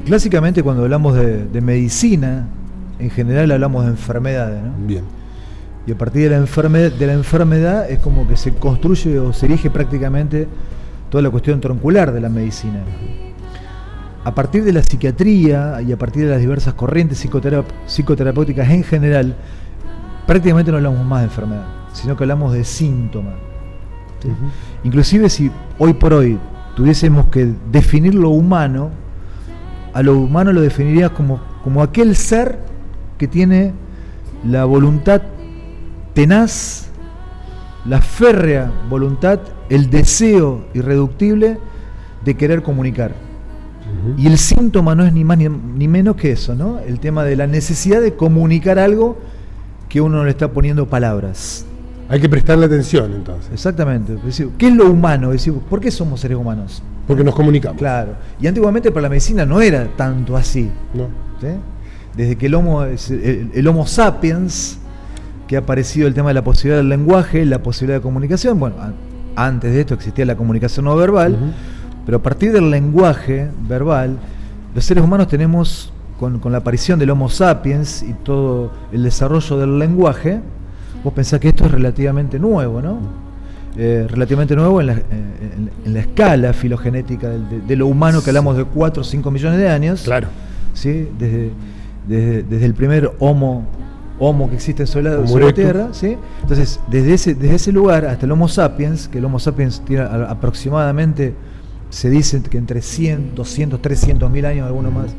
clásicamente cuando hablamos de medicina, en general hablamos de enfermedades, ¿no? Bien. Y a partir de la enfermedad es como que se construye o se erige prácticamente toda la cuestión troncular de la medicina. A partir de la psiquiatría y a partir de las diversas corrientes psicoterapéuticas en general, prácticamente no hablamos más de enfermedad, sino que hablamos de síntomas. ¿Sí? Inclusive si hoy por hoy tuviésemos que definir lo humano, a lo humano lo definirías como aquel ser que tiene la voluntad tenaz, la férrea voluntad, el deseo irreductible de querer comunicar. Y el síntoma no es ni más ni menos que eso, ¿no? El tema de la necesidad de comunicar algo que uno no le está poniendo palabras. Hay que prestarle atención, entonces. Exactamente. ¿Qué es lo humano? ¿Por qué somos seres humanos? Porque nos comunicamos. Claro. Y antiguamente para la medicina no era tanto así. No. ¿Sí? Desde que el Homo sapiens, que ha aparecido el tema de la posibilidad del lenguaje, la posibilidad de comunicación, bueno, antes de esto existía la comunicación no verbal, pero a partir del lenguaje verbal, los seres humanos tenemos, con la aparición del Homo sapiens y todo el desarrollo del lenguaje, vos pensás que esto es relativamente nuevo, ¿no? Relativamente nuevo en la escala filogenética de lo humano, que hablamos de 4 o 5 millones de años. Claro. ¿Sí? Desde el primer Homo que existe sobre la Tierra, ¿sí? Entonces, desde ese lugar hasta el Homo sapiens, que el Homo sapiens tiene aproximadamente, se dice que entre 100, 200, 300 mil años, alguno más,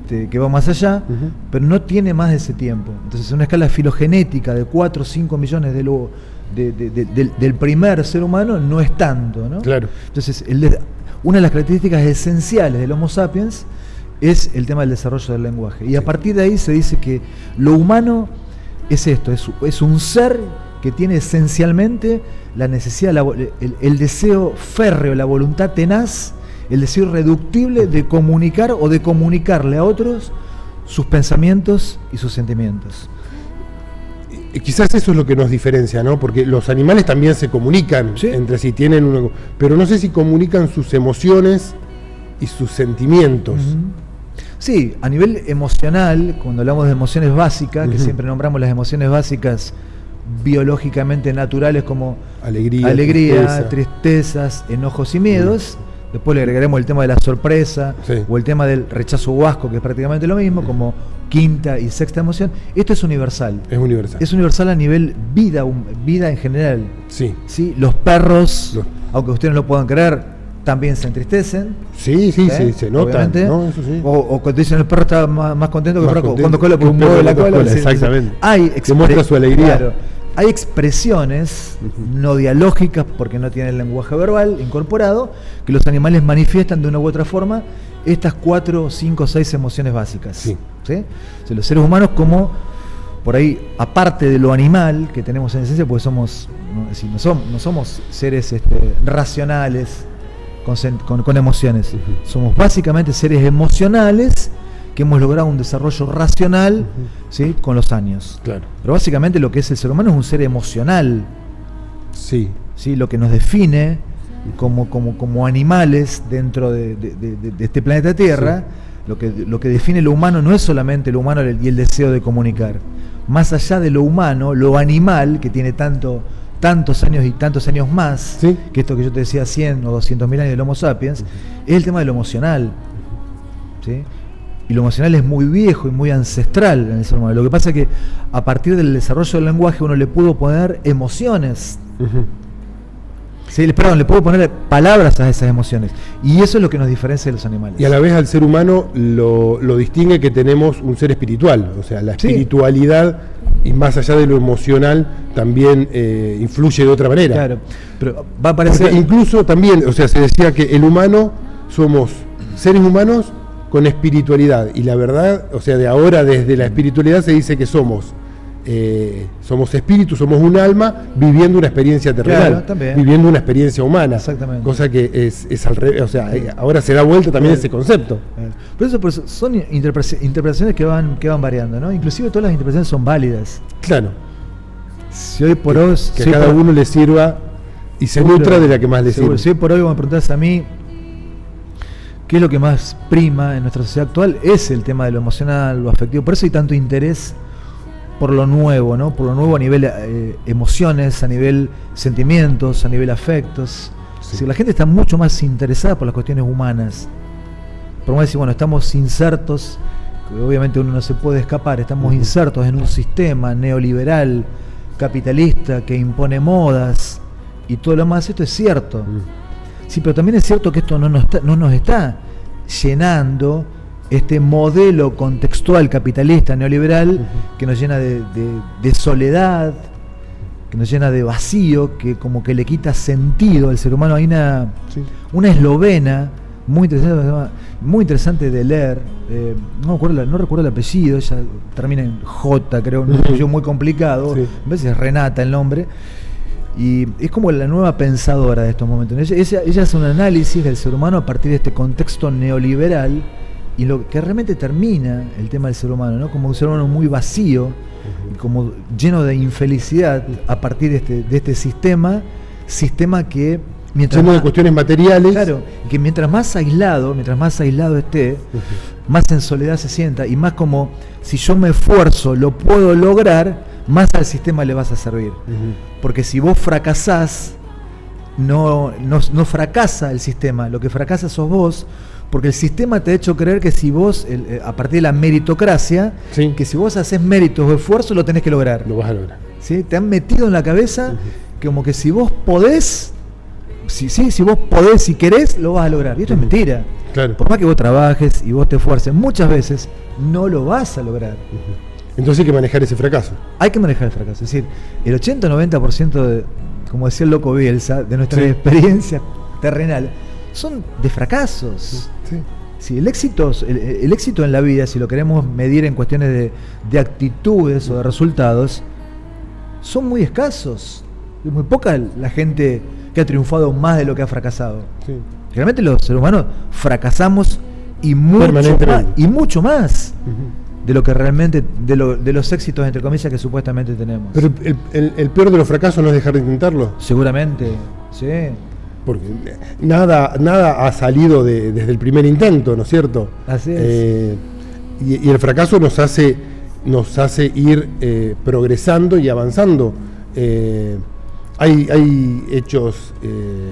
que va más allá, pero no tiene más de ese tiempo. Entonces, una escala filogenética de 4 o 5 millones del primer ser humano no es tanto, ¿no? Claro. Entonces, una de las características esenciales del Homo sapiens es el tema del desarrollo del lenguaje. Y a partir de ahí se dice que lo humano es esto, es un ser que tiene esencialmente la necesidad, el deseo férreo, la voluntad tenaz, el deseo irreductible de comunicar o de comunicarle a otros sus pensamientos y sus sentimientos. Quizás eso es lo que nos diferencia, ¿no? Porque los animales también se comunican entre sí, pero no sé si comunican sus emociones y sus sentimientos. Sí, a nivel emocional, cuando hablamos de emociones básicas, que siempre nombramos las emociones básicas biológicamente naturales como alegría, tristezas, enojos y miedos. Después le agregaremos el tema de la sorpresa o el tema del rechazo o asco, que es prácticamente lo mismo, como quinta y sexta emoción. Esto es universal. Es universal. Es universal a nivel vida en general. Sí. Los perros, aunque ustedes no lo puedan creer, también se entristecen. Sí, se nota, ¿no? Eso sí. O cuando dicen el perro está más contento que cuando cola por un mueve la cola. Exactamente. Demuestra su alegría. Claro, hay expresiones no dialógicas, porque no tienen el lenguaje verbal incorporado, que los animales manifiestan de una u otra forma estas 4, 5, 6 emociones básicas. ¿Sí? O sea, los seres humanos, como por ahí, aparte de lo animal que tenemos en esencia, porque no somos seres racionales con emociones. Somos básicamente seres emocionales que hemos logrado un desarrollo racional, ¿sí? Con los años. Claro. Pero básicamente lo que es el ser humano es un ser emocional. Sí. ¿Sí? Lo que nos define como animales dentro de este planeta Tierra, lo que define lo humano no es solamente lo humano y el deseo de comunicar. Más allá de lo humano, lo animal, que tiene tantos años y tantos años más, que esto que yo te decía, 100 o 200 mil años del Homo sapiens, es el tema de lo emocional. ¿Sí? Y lo emocional es muy viejo y muy ancestral en el ser humano. Lo que pasa es que a partir del desarrollo del lenguaje uno le pudo poner emociones. Sí, le pudo poner palabras a esas emociones. Y eso es lo que nos diferencia de los animales. Y a la vez al ser humano lo distingue que tenemos un ser espiritual. O sea, la espiritualidad, y más allá de lo emocional, también influye de otra manera. Claro, pero va a parecer... Porque incluso también, o sea, se decía que el humano, somos seres humanos con espiritualidad, y la verdad, o sea, de ahora desde la espiritualidad se dice que somos espíritus, somos un alma viviendo una experiencia terrenal, viviendo una experiencia humana. Exactamente. Cosa que es al revés, o sea, ahora se da vuelta también ese concepto. Por eso son interpretaciones que van variando, ¿no? Inclusive todas las interpretaciones son válidas. Claro. Si hoy por hoy... Que a cada uno le sirva y se nutra de la que más le sirve. Si hoy por hoy me preguntás a mí, ¿qué es lo que más prima en nuestra sociedad actual? Es el tema de lo emocional, lo afectivo. Por eso hay tanto interés por lo nuevo, ¿no? Por lo nuevo a nivel emociones, a nivel sentimientos, a nivel afectos. Sí. La gente está mucho más interesada por las cuestiones humanas. Por más decir, bueno, estamos insertos, obviamente uno no se puede escapar, estamos insertos en un sistema neoliberal, capitalista, que impone modas y todo lo más. Esto es cierto. Sí, pero también es cierto que esto no nos está llenando este modelo contextual capitalista neoliberal que nos llena de soledad, que nos llena de vacío, que como que le quita sentido al ser humano. Hay una eslovena muy interesante de leer, no recuerdo el apellido, ella termina en J, creo, un apellido muy complicado, a veces es Renata el nombre, y es como la nueva pensadora de estos momentos. Ella hace un análisis del ser humano a partir de este contexto neoliberal y lo que realmente termina el tema del ser humano, ¿no? Como un ser humano muy vacío, como lleno de infelicidad a partir de este sistema que mientras lleno de cuestiones materiales. Claro, que mientras más aislado esté, más en soledad se sienta, y más como si yo me esfuerzo, lo puedo lograr, más al sistema le vas a servir. Porque si vos fracasás, no fracasa el sistema, lo que fracasa sos vos, porque el sistema te ha hecho creer que si vos, a partir de la meritocracia, que si vos haces méritos o esfuerzo, lo tenés que lograr. Lo vas a lograr. ¿Sí? Te han metido en la cabeza que como que si vos podés, si vos podés y querés, lo vas a lograr. Y esto es mentira. Claro. Por más que vos trabajes y vos te esfuerces, muchas veces no lo vas a lograr. Entonces hay que manejar ese fracaso. Hay que manejar el fracaso. Es decir, el 80-90%, como decía el loco Bielsa, de nuestra experiencia terrenal, son de fracasos. Sí, el éxito en la vida, si lo queremos medir en cuestiones de actitudes o de resultados, son muy escasos. Es muy poca la gente que ha triunfado más de lo que ha fracasado. Realmente los seres humanos fracasamos y mucho más de lo que realmente, de los éxitos entre comillas que supuestamente tenemos. Pero el peor de los fracasos no es dejar de intentarlo. Seguramente, sí. Porque nada ha salido desde el primer intento, ¿no es cierto? Así es. Y el fracaso nos hace ir progresando y avanzando. Hay hechos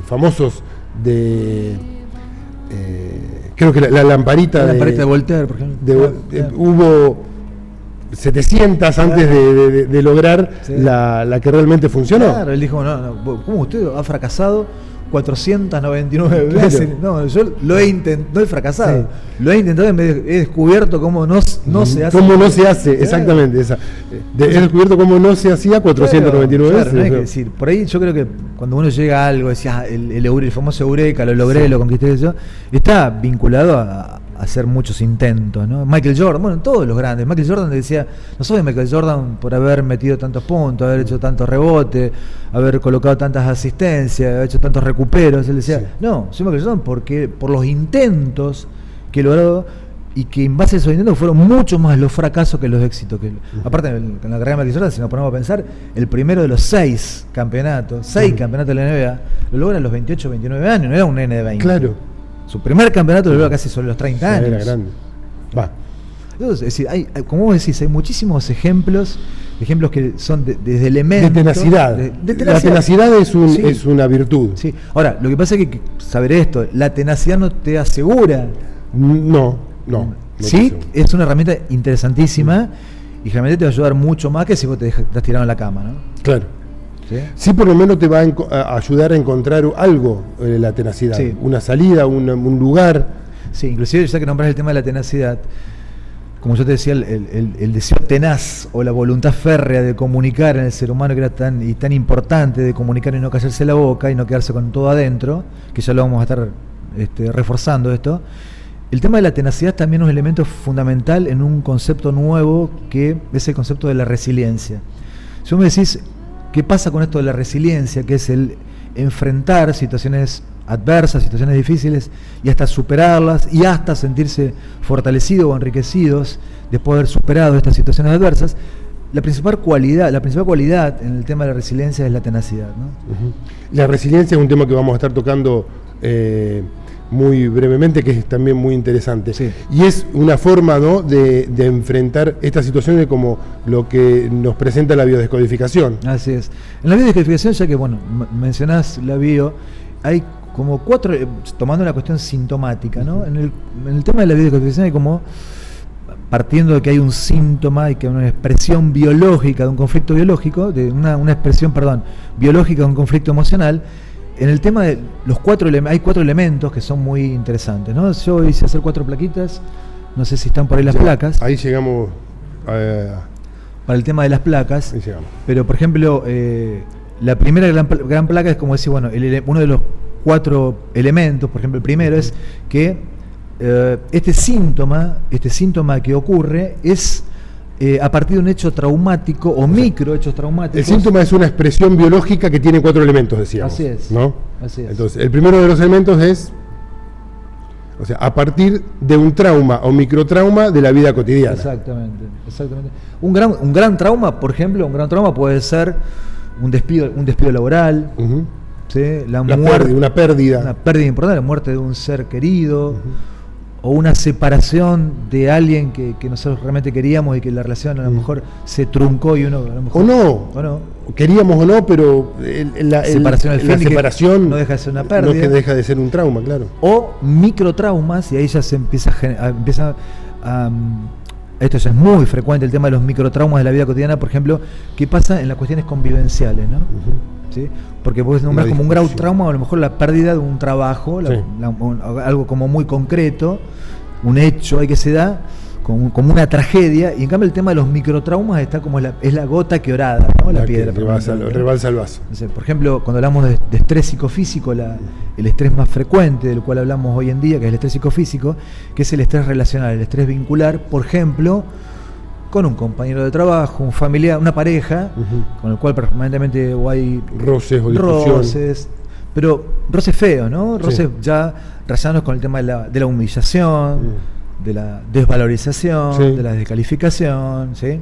famosos de... creo que la lamparita de Voltaire, por ejemplo. Hubo 700 antes de lograr la que realmente funcionó. Claro, él dijo, ¿cómo usted ha fracasado 499 veces? No, yo lo he intentado, no he fracasado. Lo he intentado y he descubierto cómo no se hace. Cómo no se hace, exactamente. He descubierto cómo no se hacía 499 veces. No hay que decir, por ahí yo creo que cuando uno llega a algo, decía el famoso Eureka, lo logré, lo conquisté, está vinculado a hacer muchos intentos, ¿no? Michael Jordan, bueno, todos los grandes. Michael Jordan decía, no soy Michael Jordan por haber metido tantos puntos, haber hecho tantos rebotes, haber colocado tantas asistencias, haber hecho tantos recuperos. Él decía, no, soy Michael Jordan porque por los intentos que he logrado, y que en base a esos intentos fueron mucho más los fracasos que los éxitos. Aparte, en la carrera de Michael Jordan, si nos ponemos a pensar, el primero de los 6 campeonatos de la NBA, lo logra a los 28, 29 años, no era un nene de 20. Claro. Su primer campeonato lo logra casi sobre los 30 años. Era grande. Entonces, es decir, como vos decís, hay muchísimos ejemplos que son desde elementos... De tenacidad. La tenacidad es una virtud. Sí. Ahora, lo que pasa es que saber esto, la tenacidad no te asegura. No sí, es una herramienta interesantísima y generalmente te va a ayudar mucho más que si vos te estás tirado en la cama, ¿no? Claro. Sí, por lo menos te va a ayudar a encontrar algo, la tenacidad, una salida, un lugar. Sí, inclusive ya que nombras el tema de la tenacidad, como yo te decía, el deseo tenaz o la voluntad férrea de comunicar en el ser humano, que era tan importante, de comunicar y no callarse la boca y no quedarse con todo adentro, que ya lo vamos a estar reforzando esto. El tema de la tenacidad también es un elemento fundamental en un concepto nuevo que es el concepto de la resiliencia. Si vos me decís, ¿qué pasa con esto de la resiliencia? Que es el enfrentar situaciones adversas, situaciones difíciles, y hasta superarlas, y hasta sentirse fortalecidos o enriquecidos después de haber superado estas situaciones adversas. La principal cualidad en el tema de la resiliencia es la tenacidad, ¿no? La resiliencia es un tema que vamos a estar tocando muy brevemente, que es también muy interesante. Sí. Y es una forma, ¿no?, de enfrentar estas situaciones como lo que nos presenta la biodescodificación. Así es. En la biodescodificación, ya que bueno, mencionás la bio, hay como 4, tomando la cuestión sintomática, ¿no? En el tema de la biodescodificación hay como, partiendo de que hay un síntoma y que hay una expresión biológica de un conflicto biológico, de una expresión, biológica de un conflicto emocional. En el tema de los hay 4 elementos que son muy interesantes, ¿no? Yo hice hacer 4 plaquitas, no sé si están por ahí las placas. Ahí llegamos para el tema de las placas. Ahí llegamos. Pero, por ejemplo, la primera gran placa es como decir, bueno, uno de los 4 elementos, por ejemplo, el primero es que este síntoma que ocurre es a partir de un hecho traumático o microhechos traumáticos. El síntoma es una expresión biológica que tiene 4 elementos, decíamos. Así es. ¿No? Así es. Entonces, el primero de los elementos es, o sea, a partir de un trauma o microtrauma de la vida cotidiana. Exactamente. Un gran trauma, por ejemplo, puede ser un despido laboral, ¿sí? Una pérdida importante, la muerte de un ser querido, o una separación de alguien que nosotros realmente queríamos y que la relación a lo mejor se truncó y uno a lo mejor... O no. Queríamos o no, pero la separación no deja de ser una pérdida. No deja de ser un trauma, claro. O microtraumas, y ahí ya se empieza esto ya es muy frecuente, el tema de los microtraumas de la vida cotidiana, por ejemplo, que pasa en las cuestiones convivenciales, ¿no? ¿Sí? Porque vos nombrás como un gran trauma, a lo mejor la pérdida de un trabajo, algo como muy concreto, un hecho ahí que se da, como una tragedia, y en cambio el tema de los microtraumas está como es la gota que orada, ¿no? La piedra. Rebalsa el vaso. Entonces, por ejemplo, cuando hablamos de estrés psicofísico, el estrés más frecuente del cual hablamos hoy en día, que es el estrés psicofísico, que es el estrés relacional, el estrés vincular, por ejemplo, con un compañero de trabajo, un familiar, una pareja, con el cual permanentemente hay roces o discusiones. Pero roces feos, ¿no? Roces ya rayados con el tema de la humillación, de la desvalorización, de la descalificación, ¿sí?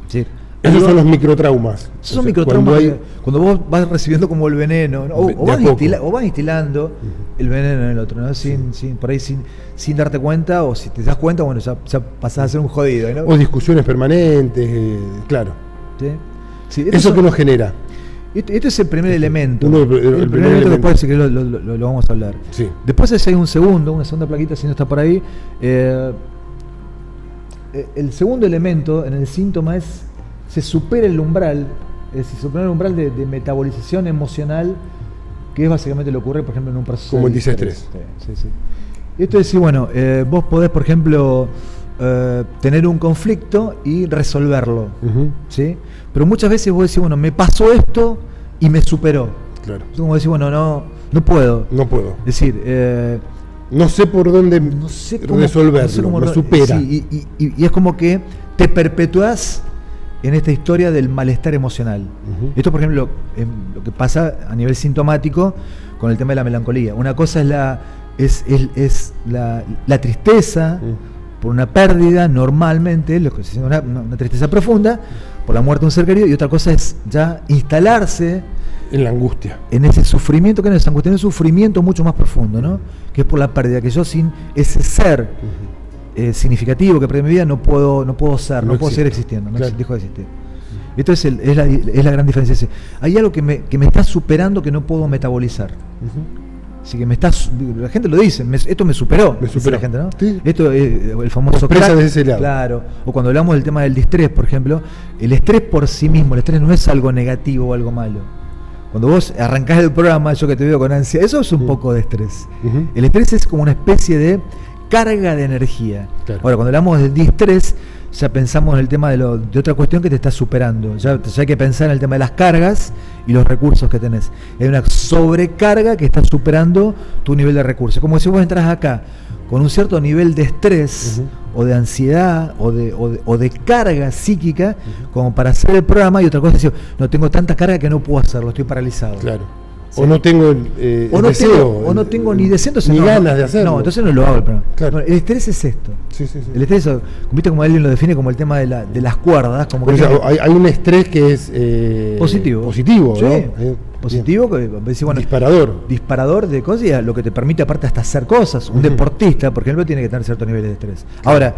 Sí. Esos son los microtraumas. Esos son microtraumas cuando vos vas recibiendo como el veneno, ¿no? o vas instilando el veneno en el otro, ¿no? Por ahí sin darte cuenta, o si te das cuenta, bueno, ya pasás a ser un jodido, ¿no? O discusiones permanentes, claro. ¿Sí? Eso que nos genera. Este es el primer elemento. El primer elemento, después que lo vamos a hablar. Sí. Después hay una segunda plaquita, si no está por ahí. El segundo elemento en el síntoma se supera el umbral, de metabolización emocional, que es básicamente lo que ocurre, por ejemplo, en un proceso como de el disestrés. Sí. Esto es decir, bueno, vos podés, por ejemplo, tener un conflicto y resolverlo, ¿sí? Pero muchas veces vos decís, bueno, me pasó esto y me superó. Claro. Entonces, como decís, bueno, no puedo. Es decir, no sé por dónde resolverlo, me supera. Sí, y es como que te perpetuás en esta historia del malestar emocional. Esto, por ejemplo, lo que pasa a nivel sintomático con el tema de la melancolía. Una cosa es la tristeza por una pérdida, normalmente, lo que se llama una tristeza profunda, por la muerte de un ser querido, y otra cosa es ya instalarse en la angustia, en ese sufrimiento, que no es angustia, en un sufrimiento mucho más profundo, ¿no? Que es por la pérdida, que yo sin ese ser significativo que perdió mi vida no puedo seguir existiendo, claro. Dejo de existir. Esto es la gran diferencia. Hay algo que me está superando, que no puedo metabolizar. Así que la gente lo dice, esto me superó. La gente, ¿no? Sí. Esto el famoso crack, de ese lado. Claro. O cuando hablamos del tema del distrés, por ejemplo, el estrés por sí mismo, el estrés no es algo negativo o algo malo. Cuando vos arrancás el programa, yo que te veo con ansia, eso es un poco de estrés. El estrés es como una especie de carga de energía. Claro. Ahora, cuando hablamos del distrés, ya pensamos en el tema de otra cuestión que te está superando. Ya hay que pensar en el tema de las cargas y los recursos que tenés. Hay una sobrecarga que está superando tu nivel de recursos. Como si vos entras acá con un cierto nivel de estrés o de ansiedad o de carga psíquica como para hacer el programa, y otra cosa es decir, no tengo tanta carga que no puedo hacerlo, estoy paralizado. Claro. O no tengo no tengo ni deseo, ni ganas de hacerlo. No, entonces no lo hago el programa. Claro. Bueno, el estrés es esto. Sí. El estrés, viste como alguien lo define como el tema de las cuerdas. Como que hay un estrés que es positivo, sí, ¿no? Positivo, que bueno, disparador de cosas, y lo que te permite aparte hasta hacer cosas. Un deportista, por ejemplo, tiene que tener ciertos niveles de estrés. Claro. Ahora,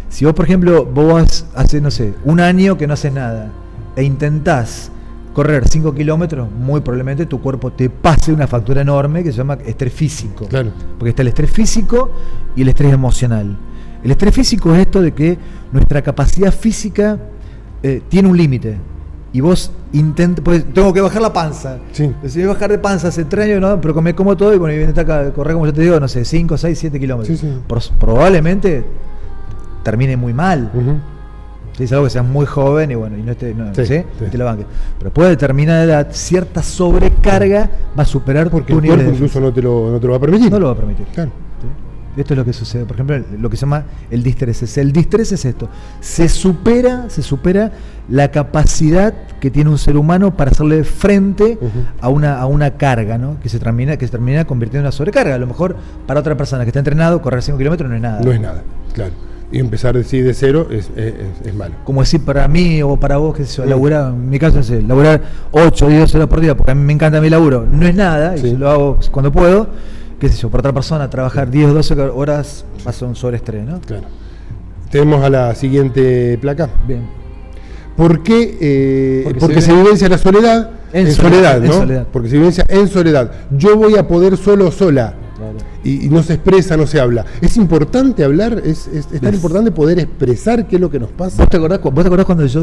si vos, por ejemplo, vos hace, no sé, un año que no haces nada e intentás correr 5 kilómetros, muy probablemente tu cuerpo te pase una factura enorme que se llama estrés físico. Claro. Porque está el estrés físico y el estrés emocional. El estrés físico es esto de que nuestra capacidad física tiene un límite. Y vos intentas, pues tengo que bajar la panza. Sí. Decidí bajar de panza hace 3 años, ¿no? Pero me como todo y bueno, intentar correr, como yo te digo, no sé, 5, 6, 7 kilómetros. Sí. Probablemente termine muy mal. Es algo que seas muy joven y bueno, y no te la banques. Pero después de determinada edad, cierta sobrecarga va a superar porque tu el nivel cuerpo incluso no te lo va a permitir. No lo va a permitir. Claro. ¿Sí? Esto es lo que sucede. Por ejemplo, lo que se llama el distrés. El distrés es esto. Se supera la capacidad que tiene un ser humano para hacerle frente a una carga, ¿no? que se termina convirtiendo en una sobrecarga. A lo mejor para otra persona que está entrenado, correr 5 kilómetros no es nada. No es nada, claro. Y empezar de cero es malo. Como decir para mí o para vos, que laburar, en mi caso, laburar 8 o 10 horas por día, porque a mí me encanta mi laburo, no es nada, y lo hago cuando puedo, qué sé yo, para otra persona trabajar 10 o 12 horas pasa un sobreestrés, ¿no? Claro. Tenemos a la siguiente placa. Bien. ¿Por qué? Porque se vivencia la soledad en soledad, ¿no? En soledad. Porque se vivencia en soledad. Yo voy a poder solo o sola. Claro. Y no se expresa, no se habla. Es importante hablar, es tan importante poder expresar qué es lo que nos pasa. ¿Vos te acordás cuando yo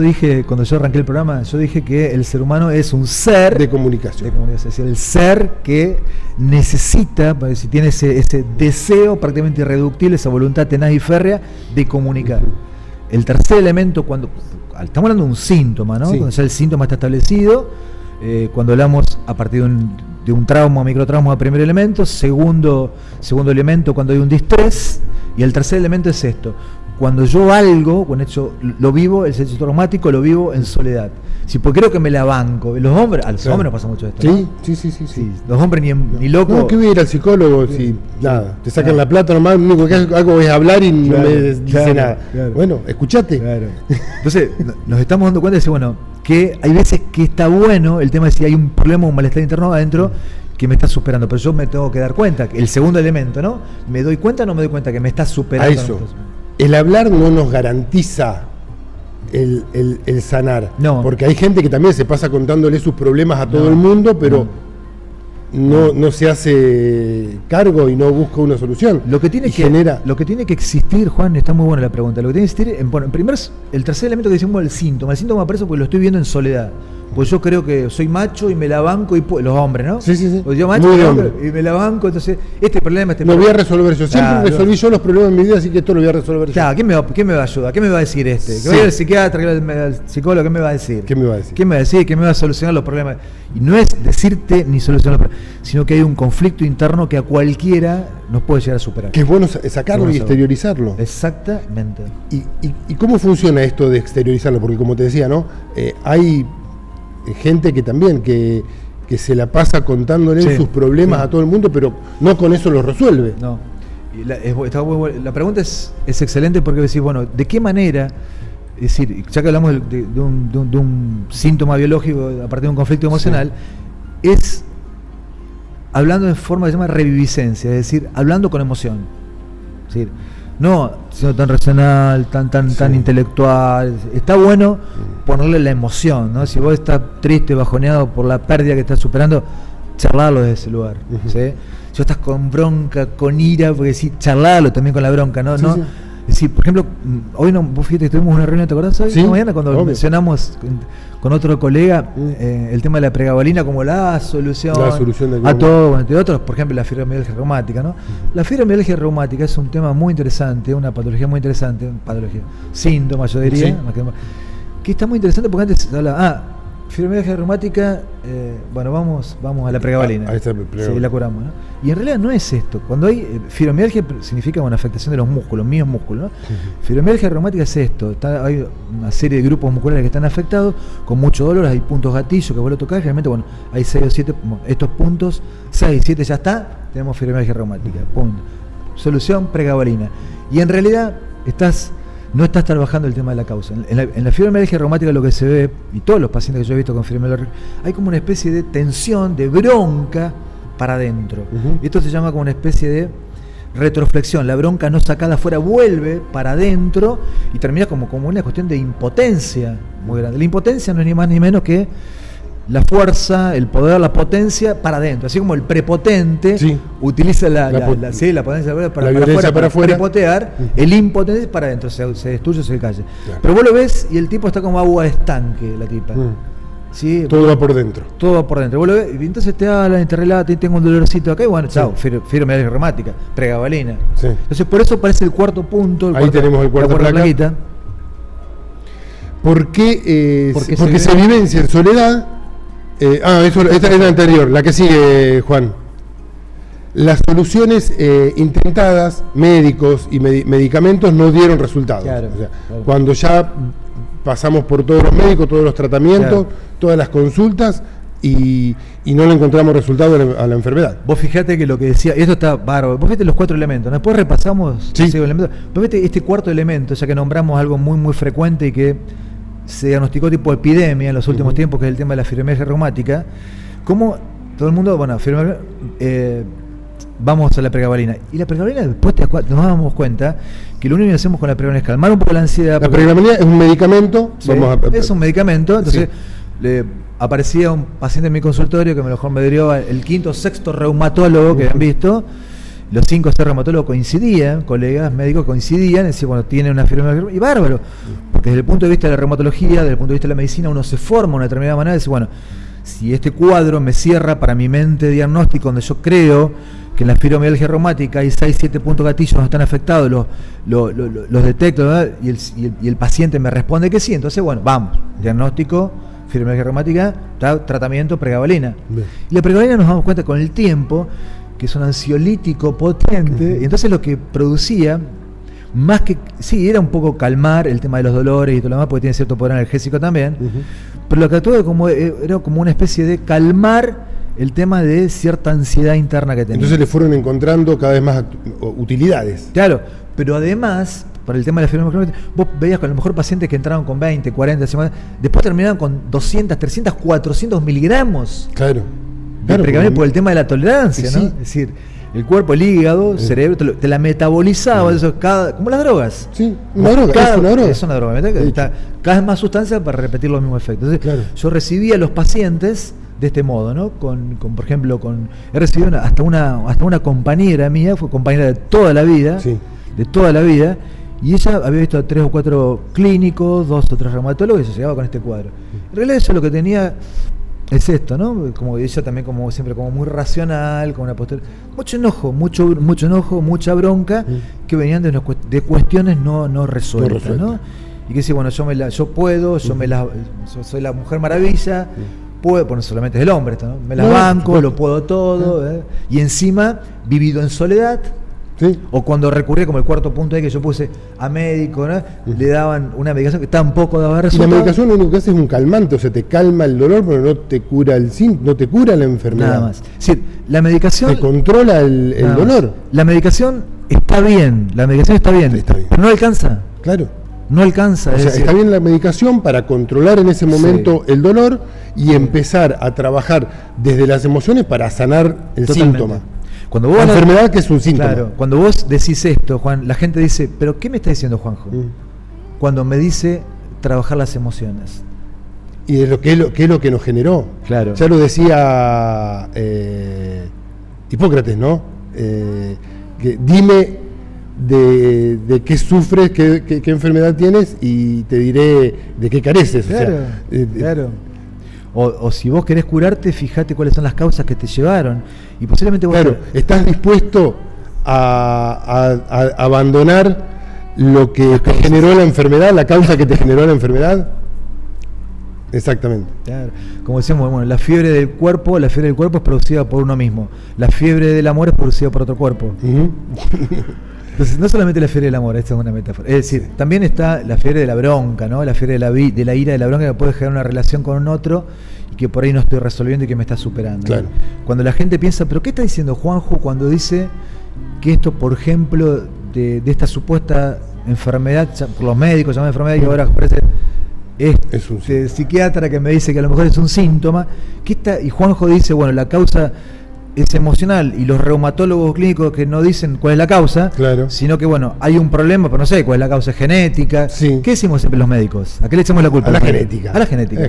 arranqué el programa? Yo dije que el ser humano es un ser de comunicación. Es decir, el ser que necesita, si tiene ese deseo prácticamente irreductible, esa voluntad tenaz y férrea de comunicar. El tercer elemento, estamos hablando de un síntoma, ¿no? Sí. Cuando ya el síntoma está establecido, cuando hablamos a partir de un trauma o microtrauma, primer elemento, segundo elemento cuando hay un distrés, y el tercer elemento es esto: cuando yo lo vivo, el hecho traumático lo vivo en soledad. Sí, porque creo que me la banco. A los hombres nos pasa mucho esto, ¿no? Sí. Los hombres ni locos. No, que voy a ir al psicólogo si nada, te sacan la plata nomás, lo único que hago es hablar y no me dice nada. Claro. Bueno, escuchate. Claro. Entonces, nos estamos dando cuenta de decir, bueno, que hay veces que está bueno el tema de si hay un problema, un malestar interno adentro que me está superando, pero yo me tengo que dar cuenta, el segundo elemento, ¿no? ¿Me doy cuenta o no me doy cuenta que me está superando? A eso. El hablar no nos garantiza el sanar. No. Porque hay gente que también se pasa contándole sus problemas a todo el mundo, pero no se hace cargo y no busca una solución. Lo que tiene que existir, Juan, está muy buena la pregunta. Lo que tiene que existir, en primer, el tercer elemento que decimos, el síntoma. El síntoma aparece porque lo estoy viendo en soledad. Pues yo creo que soy macho y me la banco, los hombres, ¿no? Sí. Pues yo macho y me la banco, entonces este problema. Lo voy a resolver yo. Siempre resolví yo los problemas en mi vida, así que esto lo voy a resolver yo. ¿Quién me va a ayudar? ¿Qué me va a decir este? Que vaya al psiquiatra, al psicólogo, ¿qué me va a decir? ¿Qué me va a decir? ¿Qué me va a decir? ¿Qué me va a solucionar los problemas? Y no es decirte ni solucionar los problemas, sino que hay un conflicto interno que a cualquiera nos puede llegar a superar. Que es bueno sacarlo y exteriorizarlo. Exactamente. ¿Y cómo funciona esto de exteriorizarlo? Porque como te decía, ¿no? Hay gente que también que se la pasa contándole sus problemas a todo el mundo, pero no con eso los resuelve. No. Y la pregunta es excelente porque decís, bueno, ¿de qué manera? Es decir, ya que hablamos de un síntoma biológico a partir de un conflicto emocional, es hablando en forma que se llama reviviscencia, es decir, hablando con emoción. Es decir, no sino tan racional, tan intelectual. Está bueno ponerle la emoción, ¿no? Si vos estás triste, bajoneado por la pérdida que estás superando, charlarlo desde ese lugar. ¿Sí? Si estás con bronca, con ira, porque sí, charlarlo también con la bronca, ¿no? Sí. Es decir, por ejemplo, hoy vos fíjate que tuvimos una reunión, ¿te acordás hoy? Mañana cuando mencionamos con otro colega el tema de la pregabalina como la solución a todo, entre otros, por ejemplo, la fibromialgia reumática, ¿no? La fibromialgia reumática es un tema muy interesante, una patología muy interesante, síntoma, yo diría, que está muy interesante porque antes se hablaba, Fibromialgia reumática, bueno, vamos a la pregabalina. Ahí está, sí, la curamos, ¿no? Y en realidad no es esto. Cuando hay fibromialgia significa una afectación de los músculos, míos músculos, ¿no? Fibromialgia reumática es esto. Hay una serie de grupos musculares que están afectados, con mucho dolor, hay puntos gatillos que vos lo tocás, generalmente, bueno, hay 6 o 7, estos puntos, 6, 7 ya está, tenemos fibromialgia reumática, punto. Solución, pregabalina. Y en realidad no estás trabajando el tema de la causa. En la fibromialgia reumática lo que se ve, y todos los pacientes que yo he visto con fibromialgia, hay como una especie de tensión, de bronca para adentro. Y esto se llama como una especie de retroflexión. La bronca no sacada afuera vuelve para adentro y termina como una cuestión de impotencia muy grande. La impotencia no es ni más ni menos que la fuerza, el poder, la potencia para adentro. Así como el prepotente utiliza la potencia para afuera, prepotear, el impotente es para adentro, se destruye, se cae. Claro. Pero vos lo ves y el tipo está como agua de estanque, la tipa. ¿Sí? Todo va por dentro. Todo va por dentro. Vos lo ves, y entonces te hablan, te relatan, tengo un dolorcito acá, y bueno, chao, fibromialgia reumática, pregabalina. Sí. Entonces por eso aparece el cuarto punto. Ahí tenemos el cuarto plaquita. ¿Por qué? Porque se vivencia en soledad. Esta es la anterior, la que sigue, Juan. Las soluciones intentadas, médicos y medicamentos, no dieron resultados. Claro. Cuando ya pasamos por todos los médicos, todos los tratamientos, todas las consultas y no le encontramos resultado a la enfermedad. Vos fijate que lo que decía, y esto está bárbaro, vos viste los 4 elementos, después repasamos elementos, vos viste este cuarto elemento, ya que nombramos algo muy muy frecuente y que se diagnosticó tipo epidemia en los últimos tiempos, que es el tema de la fibromialgia reumática. Como todo el mundo, bueno, vamos a la pregabalina. Y la pregabalina, después nos damos cuenta que lo único que hacemos con la pregabalina es calmar un poco la ansiedad. La pregabalina es un medicamento. Es un medicamento. Entonces, aparecía un paciente en mi consultorio que mejor me dio el 5º o 6º reumatólogo que habían visto. Los 5 o 6 reumatólogos coincidían, colegas médicos coincidían, decían, bueno, tiene una fibromialgia, y bárbaro, porque desde el punto de vista de la reumatología, desde el punto de vista de la medicina, uno se forma de una determinada manera y dice, bueno, si este cuadro me cierra para mi mente diagnóstico, donde yo creo que en la fibromialgia reumática hay 6, 7 puntos gatillos no están afectados, los detecto, ¿verdad? y el paciente me responde que sí, entonces, bueno, vamos, diagnóstico, fibromialgia reumática, tratamiento, pregabalina. Y la pregabalina nos damos cuenta con el tiempo que es un ansiolítico potente, y entonces lo que producía, más que, era un poco calmar el tema de los dolores y todo lo demás, porque tiene cierto poder analgésico también, pero lo que actuó era como una especie de calmar el tema de cierta ansiedad interna que tenía. Entonces le fueron encontrando cada vez más utilidades. Claro, pero además, para el tema de la fibromialgia, vos veías con a lo mejor pacientes que entraron con 20, 40 semanas, después terminaban con 200, 300, 400 miligramos. Claro. Por el tema de la tolerancia, ¿no? Es decir, el cuerpo, el hígado, el cerebro, te la metabolizaba, eso como las drogas. Sí, una droga, es una droga. Está cada vez más sustancia para repetir los mismos efectos. Entonces, yo recibía a los pacientes de este modo, ¿no? Por ejemplo, he recibido hasta una compañera mía, fue compañera de toda la vida, y ella había visto a 3 o 4 clínicos, 2 o 3 reumatólogos, y se llegaba con este cuadro. En realidad eso lo que tenía es esto, ¿no? Como ella también, como siempre, como muy racional, con una postura, mucho enojo, mucha bronca, que venían de cuestiones no resueltas, ¿no? Y que decía, bueno, yo puedo, yo soy la mujer maravilla, puedo, bueno, solamente es el hombre esto, ¿no? Me la banco, lo puedo todo, y encima vivido en soledad. O cuando recurría, como el cuarto punto ahí que yo puse, a médico, ¿no? Le daban una medicación que tampoco daba resultado. Y la medicación lo único que hace es un calmante, o sea, te calma el dolor, pero no te cura no te cura la enfermedad. Nada más. Sí, la medicación te controla el dolor. La medicación está bien, pero no alcanza. Claro. No alcanza. O sea, está bien la medicación para controlar en ese momento el dolor y empezar a trabajar desde las emociones para sanar el síntoma. Cuando vos la enfermedad que es un síntoma. Claro, cuando vos decís esto, Juan, la gente dice, ¿pero qué me está diciendo Juanjo? Cuando me dice trabajar las emociones. Y de qué es lo que nos generó. Claro. Ya lo decía Hipócrates, ¿no? Que dime de qué sufres, qué enfermedad tienes y te diré de qué careces. Claro, claro. O si vos querés curarte, fíjate cuáles son las causas que te llevaron. Y posiblemente vos... Claro, ¿estás dispuesto a abandonar lo que te generó la enfermedad, la causa que te generó la enfermedad? Exactamente. Claro. Como decíamos, bueno, la fiebre del cuerpo es producida por uno mismo. La fiebre del amor es producida por otro cuerpo. Entonces, no solamente la fiebre del amor, esta es una metáfora. Es decir, también está la fiebre de la bronca, ¿no? La fiebre de la ira, de la bronca, que puede generar una relación con un otro y que por ahí no estoy resolviendo y que me está superando. Claro. Cuando la gente piensa, ¿pero qué está diciendo Juanjo cuando dice que esto, por ejemplo, de esta supuesta enfermedad, por los médicos llaman enfermedad y ahora parece es un psiquiatra que me dice que a lo mejor es un síntoma, y Juanjo dice, bueno, la causa es emocional, y los reumatólogos clínicos que no dicen cuál es la causa, claro, sino que bueno, hay un problema, pero no sé cuál es la causa, genética. Sí. ¿Qué decimos siempre los médicos? ¿A qué le echamos la culpa? A la genética. A la genética.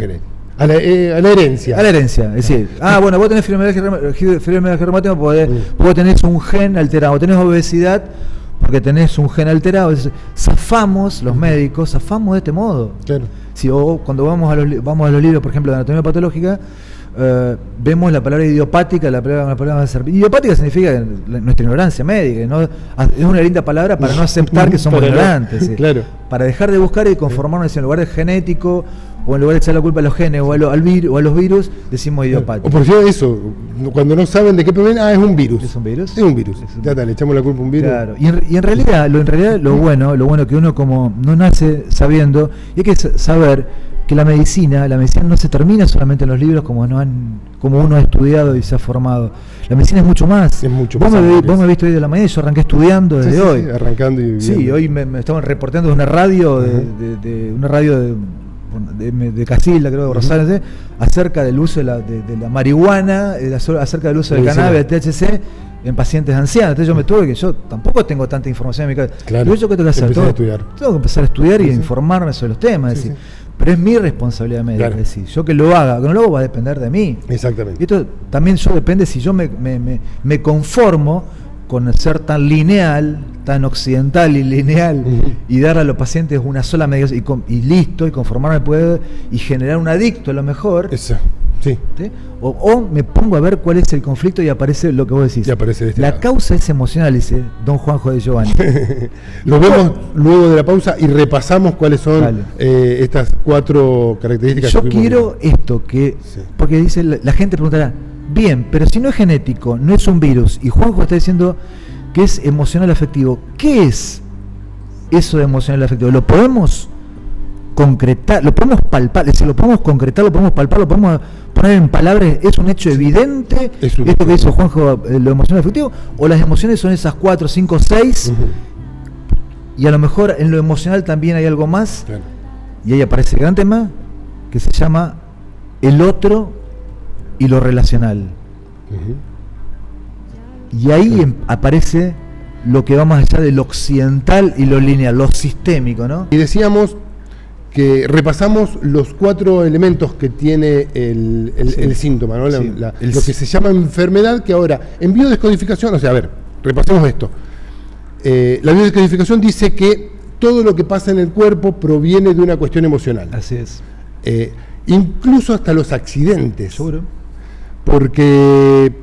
A la herencia. A la herencia. Es decir, bueno, vos tenés fibromialgia reumática porque vos tenés un gen alterado, tenés obesidad porque tenés un gen alterado. Zafamos, los médicos, zafamos de este modo. Claro. Si cuando vamos a los libros, por ejemplo, de anatomía patológica, vemos la palabra idiopática, la palabra idiopática significa nuestra ignorancia médica, ¿no? Es una linda palabra para no aceptar que somos ignorantes, ¿sí? Claro. Para dejar de buscar y conformarnos en lugar de genético, o en lugar de echar la culpa a los genes o a los virus, decimos idiopático. O por cierto, eso, cuando no saben de qué proviene, es un virus. ¿Es un virus? Es un virus. Ya le echamos la culpa a un virus. Claro. Y en realidad lo bueno que uno como no nace sabiendo, y hay que saber que la medicina no se termina solamente en los libros como uno ha estudiado y se ha formado. La medicina es mucho más. Es mucho vos más. Vos me viste hoy de la mañana y yo arranqué estudiando desde hoy. Sí, arrancando y viviendo. Sí, hoy me estaban reportando de una radio, de Casilda, creo, de Rosario, acerca del uso de la marihuana, acerca del uso del cannabis, del THC, en pacientes ancianos. Entonces yo tampoco tengo tanta información en mi cabeza. Claro, yo qué tengo que hacer? Tengo que empezar a estudiar y a informarme sobre los temas. Es decir, pero es mi responsabilidad médica. Claro. Es decir, yo que lo haga, que no lo hago va a depender de mí. Exactamente. Y esto también depende si yo me conformo con ser tan lineal, tan occidental y lineal, y darle a los pacientes una sola medicación y listo, y conformarme y generar un adicto a lo mejor. Eso, sí. O me pongo a ver cuál es el conflicto y aparece lo que vos decís. Y aparece la causa es emocional, dice don Juanjo de Giovanni. Lo vemos luego de la pausa y repasamos cuáles son estas 4 características. Yo quiero esto, porque dice la gente preguntará, bien, pero si no es genético, no es un virus, y Juanjo está diciendo que es emocional afectivo, ¿qué es eso de emocional afectivo? ¿Lo podemos concretar, lo podemos palpar, es decir, lo podemos concretar, lo podemos palpar, lo podemos poner en palabras? ¿Es un hecho evidente esto que hizo Juanjo, lo emocional afectivo? ¿O las emociones son esas 4, 5, 6? Y a lo mejor en lo emocional también hay algo más. Claro. Y ahí aparece el gran tema que se llama el otro y lo relacional. Y ahí aparece lo que va más allá de lo occidental y lo lineal, lo sistémico, ¿no? Y decíamos que repasamos los 4 elementos que tiene el síntoma, ¿no? Lo que se llama enfermedad, que ahora, en biodescodificación, repasemos esto. La biodescodificación dice que todo lo que pasa en el cuerpo proviene de una cuestión emocional. Así es. Incluso hasta los accidentes. Seguro. Porque,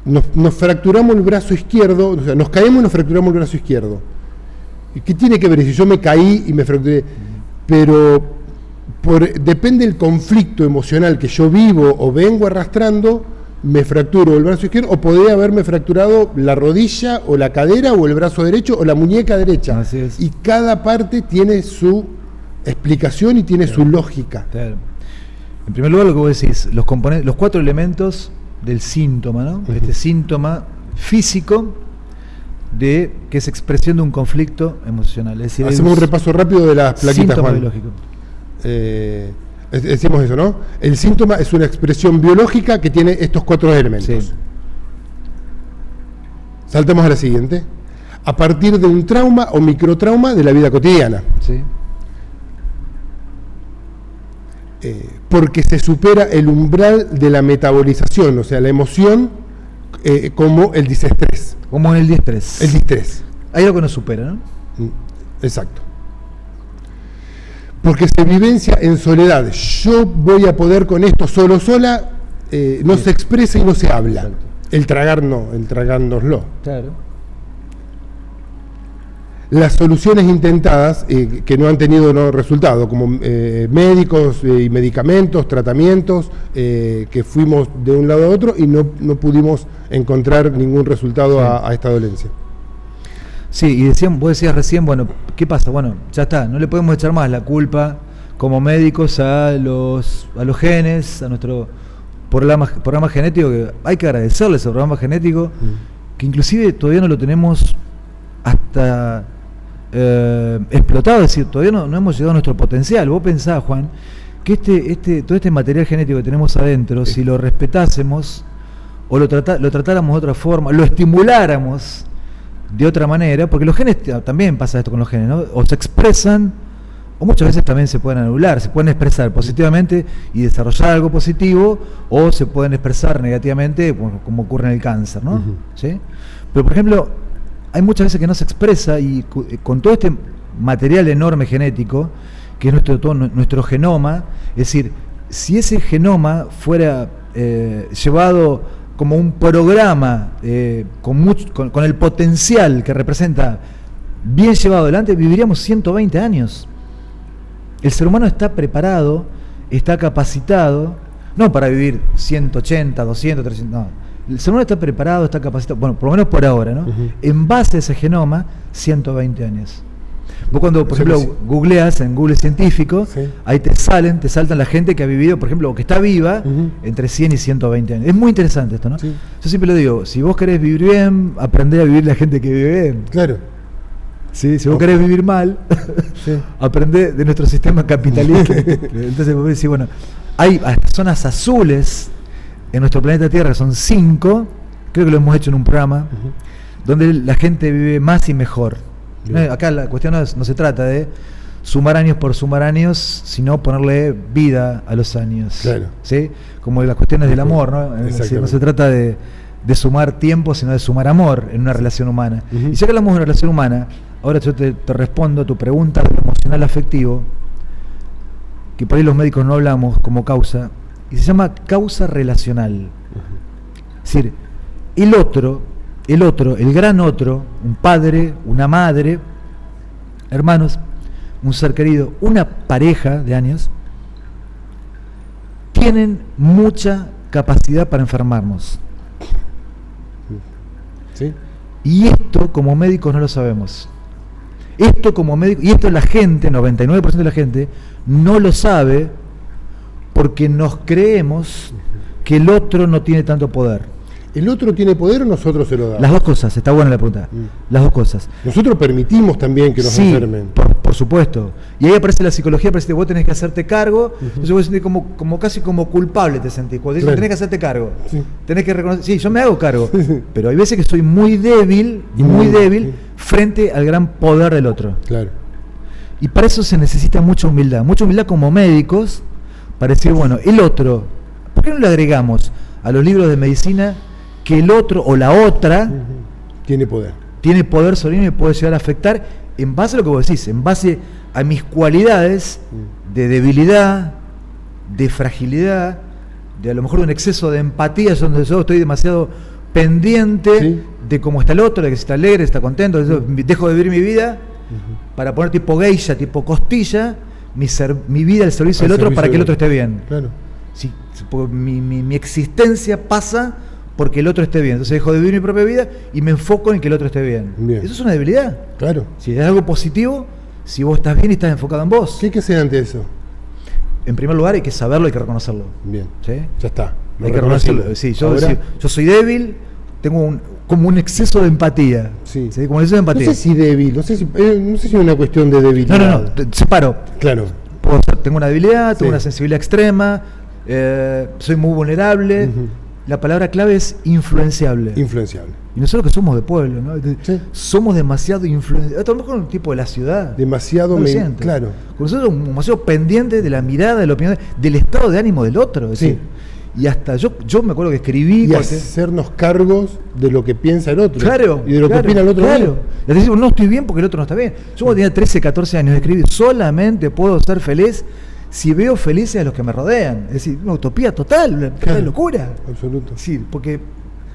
nos fracturamos el brazo izquierdo, nos caemos y nos fracturamos el brazo izquierdo. ¿Y qué tiene que ver si yo me caí y me fracturé? Pero depende del conflicto emocional que yo vivo o vengo arrastrando, me fracturo el brazo izquierdo, o podría haberme fracturado la rodilla o la cadera o el brazo derecho o la muñeca derecha. Así es. Y cada parte tiene su explicación y tiene su lógica. Claro. En primer lugar, lo que vos decís, los 4 elementos del síntoma, ¿no? Este síntoma físico que es expresión de un conflicto emocional. Es decir, hacemos un repaso rápido de las plaquitas, Juan. Biológico. Decimos eso, ¿no? El síntoma es una expresión biológica que tiene estos 4 elementos. Sí. Saltamos a la siguiente. A partir de un trauma o microtrauma de la vida cotidiana. Sí. Porque se supera el umbral de la metabolización, o sea, la emoción, como el disestrés. Como el distrés. El distrés. Hay algo que nos supera, ¿no? Exacto. Porque se vivencia en soledad. Yo voy a poder con esto sola, no se expresa y no se habla. Exacto. El tragar no, el tragárnoslo. Claro. las soluciones intentadas que no han tenido resultado, como médicos y medicamentos, tratamientos, que fuimos de un lado a otro y no pudimos encontrar ningún resultado a esta dolencia. Sí, y vos decías recién, bueno, ¿qué pasa? Bueno, ya está, no le podemos echar más la culpa como médicos a los genes, a nuestro programa genético, que hay que agradecerle ese programa genético, que inclusive todavía no lo tenemos hasta explotado, es decir, todavía no hemos llegado a nuestro potencial. Vos pensás, Juan, que todo este material genético que tenemos adentro, si lo respetásemos o lo tratáramos de otra forma, lo estimuláramos de otra manera, porque los genes, también pasa esto con los genes, ¿no? O se expresan, o muchas veces también se pueden anular, se pueden expresar positivamente y desarrollar algo positivo, o se pueden expresar negativamente, como ocurre en el cáncer, ¿no? ¿Sí? Pero, por ejemplo, hay muchas veces que no se expresa, y con todo este material enorme genético, que es nuestro genoma, es decir, si ese genoma fuera llevado como un programa con el potencial que representa, bien llevado adelante, viviríamos 120 años. El ser humano está preparado, está capacitado, no para vivir 180, 200, 300, no. El ser humano está preparado, está capacitado, bueno, por lo menos por ahora, ¿no? En base a ese genoma, 120 años. Vos cuando, por ejemplo, googleas en Google científico, ahí te saltan la gente que ha vivido, por ejemplo, o que está viva, entre 100 y 120 años. Es muy interesante esto, ¿no? Sí. Yo siempre lo digo, si vos querés vivir bien, aprendé a vivir la gente que vive bien. Claro. ¿Sí? Si vos querés vivir mal, aprendé de nuestro sistema capitalista. Entonces vos decís, bueno, hay zonas azules en nuestro planeta Tierra, que son 5, creo que lo hemos hecho en un programa, donde la gente vive más y mejor. Acá la cuestión no se trata de sumar años por sumar años, sino ponerle vida a los años. Claro. ¿Sí? Como las cuestiones del amor, ¿no? Es decir, no se trata de sumar tiempo, sino de sumar amor en una relación humana. Y ya que hablamos de una relación humana, ahora yo te respondo a tu pregunta de lo emocional afectivo, que por ahí los médicos no hablamos como causa, y se llama causa relacional. Es decir, el otro, el gran otro, un padre, una madre, hermanos, un ser querido, una pareja de años, tienen mucha capacidad para enfermarnos. ¿Sí? Y esto como médicos no lo sabemos. Esto como médicos, y esto la gente, 99% de la gente, no lo sabe porque nos creemos que el otro no tiene tanto poder. ¿El otro tiene poder o nosotros se lo damos? Las dos cosas, está buena la pregunta. Las dos cosas. Nosotros permitimos también que nos enfermen. Por supuesto. Y ahí aparece la psicología, aparece que vos tenés que hacerte cargo, entonces vos te sentís como casi como culpable, te sentís. Cuando dicen tenés que hacerte cargo, tenés que reconocer, sí, yo me hago cargo, pero hay veces que soy muy débil, frente al gran poder del otro. Claro. Y para eso se necesita mucha humildad como médicos, para decir, bueno, el otro, ¿por qué no le agregamos a los libros de medicina que el otro o la otra tiene poder sobre mí, me puede llegar a afectar en base a lo que vos decís, en base a mis cualidades de debilidad, de fragilidad, de a lo mejor un exceso de empatía, donde yo estoy demasiado pendiente de cómo está el otro, de que si está alegre, está contento, dejo de vivir mi vida para poner tipo geisha, tipo costilla, mi vida al servicio del otro para que el otro esté bien. Claro. Sí, mi existencia pasa porque el otro esté bien. Entonces dejo de vivir mi propia vida y me enfoco en que el otro esté bien. Eso es una debilidad. Claro. Si es algo positivo, si vos estás bien y estás enfocado en vos. ¿Qué hay que hacer ante eso? En primer lugar hay que saberlo, hay que reconocerlo. Bien. ¿Sí? Ya está. Hay que reconocerlo. Sí, yo soy débil, tengo como un exceso de empatía. Sí. Como un exceso de empatía. No sé si débil, no sé si es una cuestión de debilidad. No, separo. Claro. Tengo una debilidad, tengo una sensibilidad extrema, soy muy vulnerable. La palabra clave es influenciable. Influenciable. Y nosotros que somos de pueblo, ¿no? Somos demasiado influenciables. A lo mejor un tipo de la ciudad. Demasiado, claro. Nosotros somos demasiado pendientes de la mirada, de la opinión, del estado de ánimo del otro. Es decir, y hasta yo me acuerdo que escribí. Y hacernos cargos de lo que piensa el otro. Claro. Y de lo que opina el otro. Claro. Es decir, no estoy bien porque el otro no está bien. Yo cuando tenía 13, 14 años escribí, solamente puedo ser feliz si veo felices a los que me rodean. Es decir, una utopía total, una locura. Absoluto. Sí, porque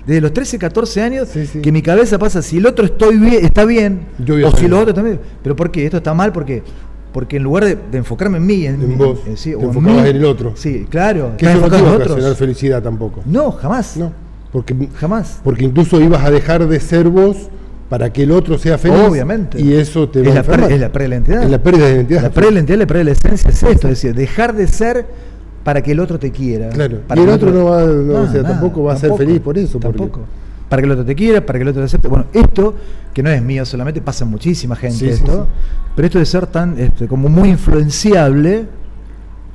desde los 13, 14 años, que mi cabeza pasa, si el otro está bien, o si los otros también. ¿Pero por qué? ¿Esto está mal? ¿Por qué? Porque en lugar de enfocarme en mí, en vos, te enfocabas en el otro. Sí, claro. Que eso no te iba a ocasionar felicidad tampoco. No, jamás. No, jamás. Porque incluso ibas a dejar de ser vos para que el otro sea feliz. Obviamente. Y eso te va a enfermar. Es la pérdida de la identidad. Es la pérdida de la identidad. La pérdida de la identidad, la pérdida de la esencia es esto, es decir, dejar de ser para que el otro te quiera. Claro. Y el otro tampoco va a ser feliz por eso. Tampoco. Para que el otro te quiera, para que el otro te acepte. Bueno, esto, que no es mío solamente, pasa en muchísima gente pero esto de ser tan, como muy influenciable,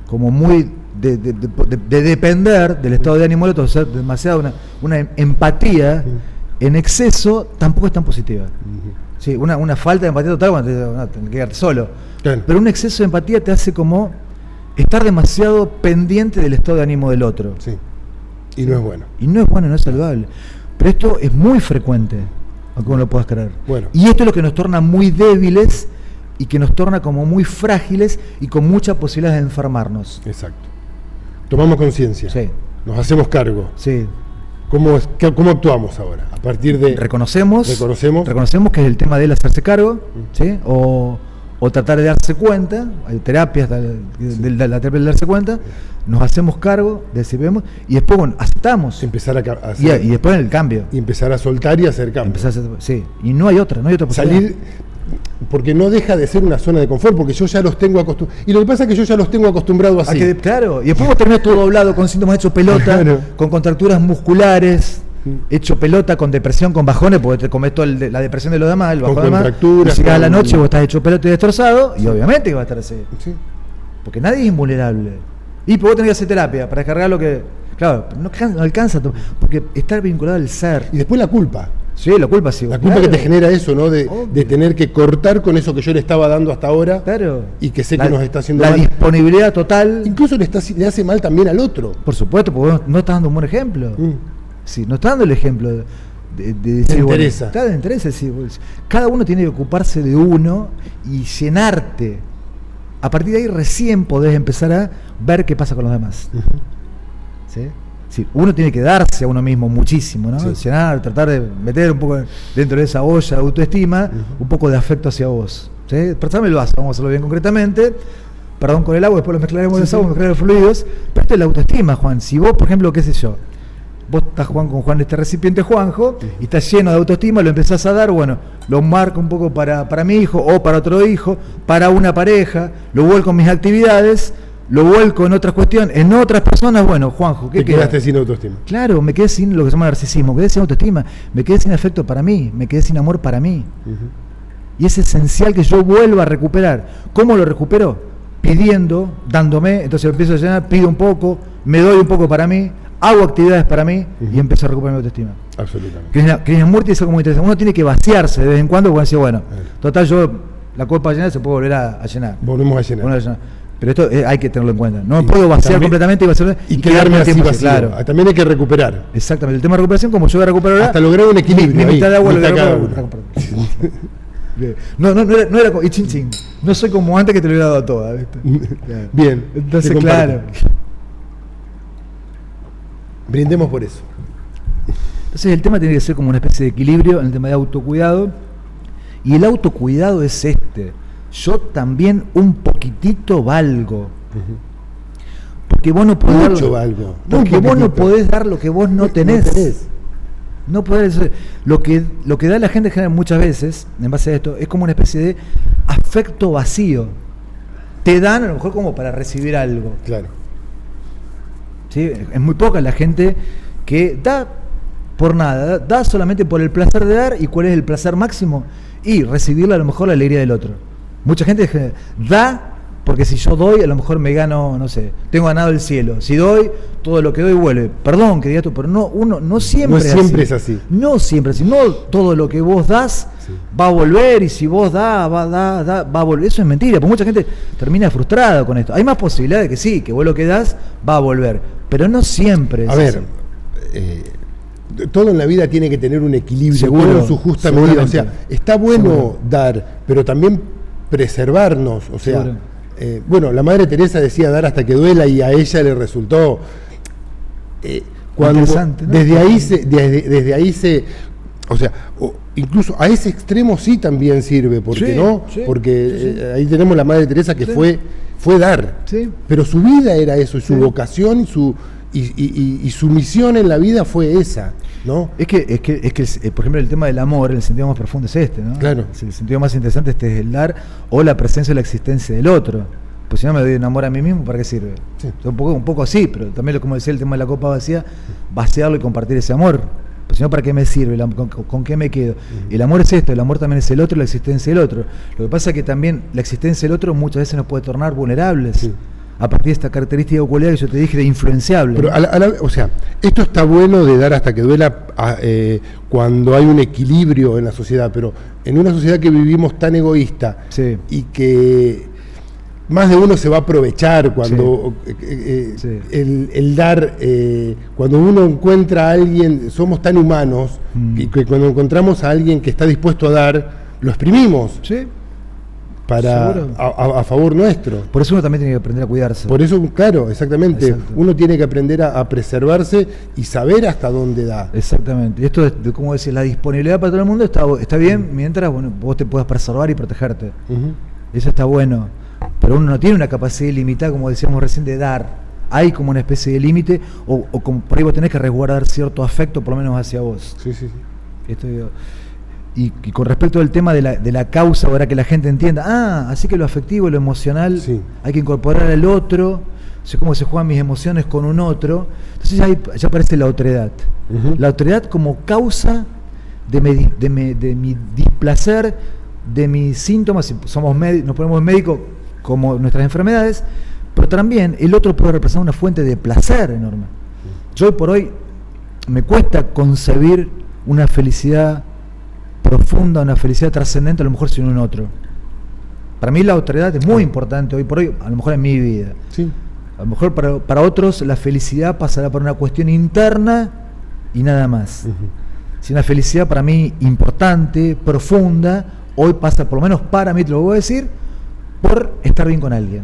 como muy de depender del estado de ánimo del otro, ser demasiado una empatía en exceso, tampoco es tan positiva. Sí, una falta de empatía total cuando tenés que quedarte solo. Claro. Pero un exceso de empatía te hace como estar demasiado pendiente del estado de ánimo del otro. Sí. Y no es bueno. Y no es bueno, no es saludable. Pero esto es muy frecuente, aunque no lo puedas creer. Bueno. Y esto es lo que nos torna muy débiles y que nos torna como muy frágiles y con mucha posibilidad de enfermarnos. Exacto. Tomamos conciencia. Sí. Nos hacemos cargo. Sí. ¿Cómo actuamos ahora? A partir de... Reconocemos que es el tema de él hacerse cargo, ¿sí? O tratar de darse cuenta, hay terapias de la terapia de darse cuenta, nos hacemos cargo, decidimos, y después aceptamos. Empezar a hacer, y después el cambio. Y empezar a soltar y hacer cambio. Sí, y no hay otra posibilidad. Salir, porque no deja de ser una zona de confort, porque yo ya los tengo acostumbrados. Y lo que pasa es que yo ya los tengo acostumbrados así. Claro, y después vos terminás todo doblado, con síntomas hechos pelota, claro, con contracturas musculares, hecho pelota, con depresión, con bajones, porque te comes toda la depresión de los demás, el bajón de los demás, y llegás a la noche, vos estás hecho pelota y destrozado, y obviamente que va a estar así. Sí. Porque nadie es invulnerable. Y vos tenés que hacer terapia para descargar lo que... Claro, no alcanza, porque estar vinculado al ser. Y después la culpa. Sí, la culpa sí. La culpa que te genera eso, ¿no? De tener que cortar con eso que yo le estaba dando hasta ahora. Claro. Y que sé que nos está haciendo mal. La disponibilidad total. Incluso le hace mal también al otro. Por supuesto, porque no estás dando un buen ejemplo. Sí, no estás dando el ejemplo de decir, interesa. Bueno, te interesa, sí. Cada uno tiene que ocuparse de uno y llenarte. A partir de ahí recién podés empezar a ver qué pasa con los demás. ¿Sí? Sí, uno tiene que darse a uno mismo muchísimo, ¿no? Sí. Llenar, tratar de meter un poco dentro de esa olla de autoestima, un poco de afecto hacia vos. ¿Sí? Préstame el vaso, vamos a hacerlo bien concretamente. Perdón con el agua, después lo mezclaremos los aguas, mezclar los fluidos. Pero esto es la autoestima, Juan. Si vos, por ejemplo, qué sé yo, vos estás con Juan, este recipiente Juanjo, y estás lleno de autoestima, lo empezás a dar, bueno, lo marco un poco para mi hijo, o para otro hijo, para una pareja, lo vuelco en mis actividades, lo vuelco en otras cuestiones, en otras personas, bueno, Juanjo, ¿qué queda? Quedaste sin autoestima. Claro, me quedé sin lo que se llama narcisismo, quedé sin autoestima, me quedé sin afecto para mí, me quedé sin amor para mí. Y es esencial que yo vuelva a recuperar. ¿Cómo lo recupero? Pidiendo, dándome, entonces empiezo a llenar, pido un poco, me doy un poco para mí, hago actividades para mí y empiezo a recuperar mi autoestima. Absolutamente. Krishnamurti dice algo muy interesante, uno tiene que vaciarse de vez en cuando, porque dice, bueno, total, yo la copa llena se puede volver a llenar. Volvemos a llenar. Pero esto hay que tenerlo en cuenta. No puedo vaciar completamente y quedarme así vacío. Claro. También hay que recuperar. Exactamente. El tema de recuperación, como yo voy a recuperar ahora, hasta lograr un equilibrio. Mitad de agua lo no era como, y chin chin. No soy como antes que te lo hubiera dado toda, ¿viste? Bien. Entonces, claro. Brindemos por eso. Entonces el tema tiene que ser como una especie de equilibrio en el tema de autocuidado. Y el autocuidado es yo también un poquitito valgo. Porque vos no podés dar lo que vos no tenés. No podés, lo que da la gente general muchas veces, en base a esto, es como una especie de afecto vacío. Te dan a lo mejor como para recibir algo. Claro. ¿Sí? Es muy poca la gente que da por nada, da solamente por el placer de dar. ¿Y cuál es el placer máximo? Y recibirle a lo mejor la alegría del otro. Mucha gente da porque si yo doy, a lo mejor me gano, no sé, tengo ganado el cielo. Si doy, todo lo que doy vuelve. Perdón que diga esto, pero no siempre es así. No siempre es así. No todo lo que vos das va a volver, y si vos va a volver. Eso es mentira, porque mucha gente termina frustrada con esto. Hay más posibilidades de que sí, que vos lo que das va a volver, pero no siempre es así. A ver, todo en la vida tiene que tener un equilibrio, todo en su justa medida. O sea, está bueno dar, pero también preservarnos. O sea, bueno, la Madre Teresa decía dar hasta que duela, y a ella le resultó. Cuando interesante, ¿no? desde ahí se, o sea, incluso a ese extremo sí también sirve, porque ahí tenemos la Madre Teresa que fue dar, pero su vida era eso, su vocación y su misión en la vida fue esa, ¿no? Es que por ejemplo, el tema del amor, el sentido más profundo es este, ¿no? Claro. El sentido más interesante es el dar o la presencia o la existencia del otro. Pues si no me doy un amor a mí mismo, ¿para qué sirve? Sí. Un poco así, pero también, como decía el tema de la copa vacía, vaciarlo y compartir ese amor. Pues si no, ¿para qué me sirve? ¿Con qué me quedo? El amor es esto, el amor también es el otro, la existencia del otro. Lo que pasa es que también la existencia del otro muchas veces nos puede tornar vulnerables. Sí. A partir de esta característica o cualidad que yo te dije de influenciable. Pero o sea, esto está bueno de dar hasta que duela cuando hay un equilibrio en la sociedad, pero en una sociedad que vivimos tan egoísta y que más de uno se va a aprovechar cuando el dar, cuando uno encuentra a alguien, somos tan humanos y que cuando encontramos a alguien que está dispuesto a dar, lo exprimimos. Sí. A favor nuestro. Por eso uno también tiene que aprender a cuidarse. Por eso, claro, exactamente. Exacto. Uno tiene que aprender a preservarse y saber hasta dónde da. Exactamente. Y esto de cómo decir, la disponibilidad para todo el mundo está bien mientras vos te puedas preservar y protegerte. Eso está bueno. Pero uno no tiene una capacidad ilimitada, como decíamos recién, de dar. Hay como una especie de límite, o como por ahí vos tenés que resguardar cierto afecto, por lo menos hacia vos. Sí. Esto digo. Y con respecto al tema de la causa, ahora que la gente entienda, así que lo afectivo, lo emocional, hay que incorporar al otro, sé cómo se juegan mis emociones con un otro, entonces ya aparece la otredad. La otredad como causa de mi displacer, de mis síntomas, si somos nos ponemos médicos como nuestras enfermedades, pero también el otro puede representar una fuente de placer enorme. Yo hoy por hoy me cuesta concebir una felicidad profunda, una felicidad trascendente, a lo mejor sin un otro. Para mí la otredad es muy importante hoy por hoy, a lo mejor en mi vida. Sí. A lo mejor para otros la felicidad pasará por una cuestión interna y nada más. Si una felicidad para mí importante, profunda, hoy pasa, por lo menos para mí, te lo voy a decir, por estar bien con alguien.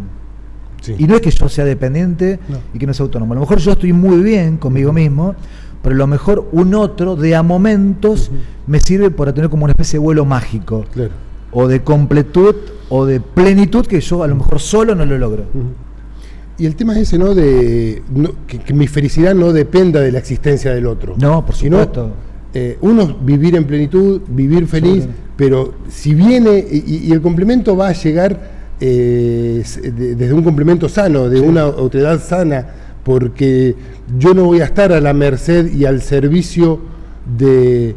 Sí. Y no es que yo sea dependiente y que no sea autónomo. A lo mejor yo estoy muy bien conmigo mismo, pero a lo mejor un otro de a momentos me sirve para tener como una especie de vuelo mágico, o de completud o de plenitud que yo a lo mejor solo no lo logro. Y el tema es ese, ¿no? Que mi felicidad no dependa de la existencia del otro. No, por supuesto. Uno vivir en plenitud, vivir feliz, pero si viene, y el complemento va a llegar desde un complemento sano, de una otredad sana, porque yo no voy a estar a la merced y al servicio ni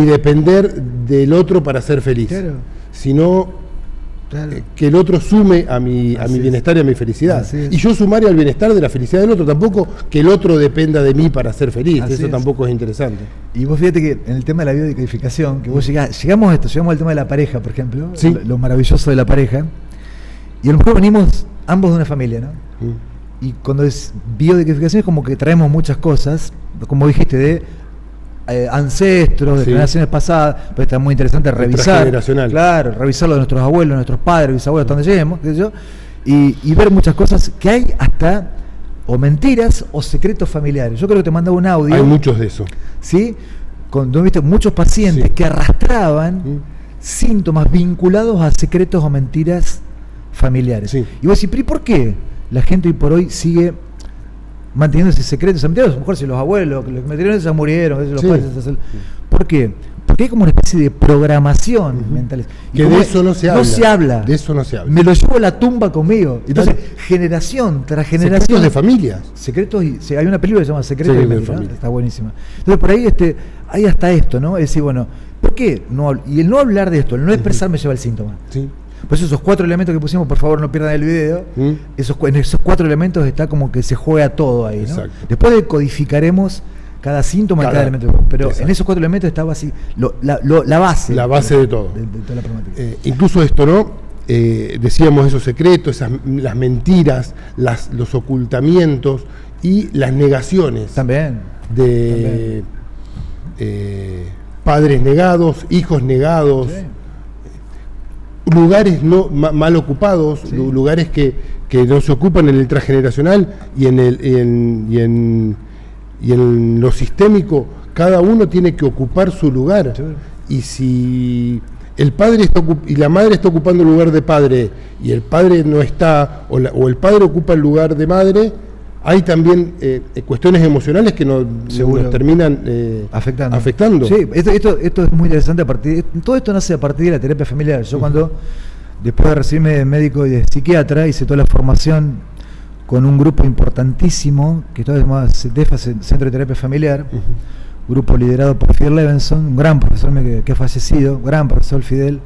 depender del otro para ser feliz, sino que el otro sume a mi bienestar y a mi felicidad. Y yo sumaré al bienestar de la felicidad del otro, tampoco que el otro dependa de mí para ser feliz. Eso tampoco es interesante. Y vos fíjate que en el tema de la biodecodificación, que vos llegamos al tema de la pareja, por ejemplo, lo maravilloso de la pareja, y a lo mejor venimos ambos de una familia, ¿no? Y cuando es biodecodificación es como que traemos muchas cosas, como dijiste, de ancestros, de generaciones pasadas, pues está muy interesante revisar, revisar lo de nuestros abuelos, nuestros padres, bisabuelos, hasta donde lleguemos, qué sé yo, y ver muchas cosas que hay hasta o mentiras o secretos familiares. Yo creo que te mandaba un audio. Hay muchos de eso. ¿Sí? Cuando viste muchos pacientes que arrastraban síntomas vinculados a secretos o mentiras familiares. Y vos decís, ¿pero y por qué la gente hoy por hoy sigue manteniendo ese secreto? A lo mejor si los abuelos, los que metieron ya murieron, los padres. ¿Por qué? Porque hay como una especie de programación mental. Que de eso no se habla. De eso no se habla. Me lo llevo a la tumba conmigo. Entonces, generación tras generación. Secretos de familias. Secretos, hay una película que se llama Secretos de familia, ¿no? Está buenísima. Entonces, por ahí hay hasta esto, ¿no? Es decir, bueno, ¿por qué no? Y el no hablar de esto, el no expresar me lleva al síntoma. Por eso esos 4 elementos que pusimos, por favor no pierdan el video, en esos 4 elementos está como que se juega todo ahí, ¿no? Después decodificaremos cada síntoma y cada elemento, pero en esos 4 elementos estaba así, la base. La base de todo. De toda la problemática. Incluso esto, ¿no? Decíamos esos secretos, las mentiras, los ocultamientos y las negaciones. También. De padres negados, hijos negados. lugares mal ocupados, sí. Lugares que no se ocupan en el transgeneracional y en lo sistémico, cada uno tiene que ocupar su lugar. Sí. Y si el padre y la madre está ocupando el lugar de padre y el padre no está, o el padre ocupa el lugar de madre, hay también cuestiones emocionales que nos terminan afectando. Sí, esto es muy interesante. Todo esto nace a partir de la terapia familiar. Yo cuando, después de recibirme de médico y de psiquiatra, hice toda la formación con un grupo importantísimo, que todo se llama CETEFA, Centro de Terapia Familiar, grupo liderado por Fidel Levenson, un gran profesor que ha fallecido, gran profesor Fidel,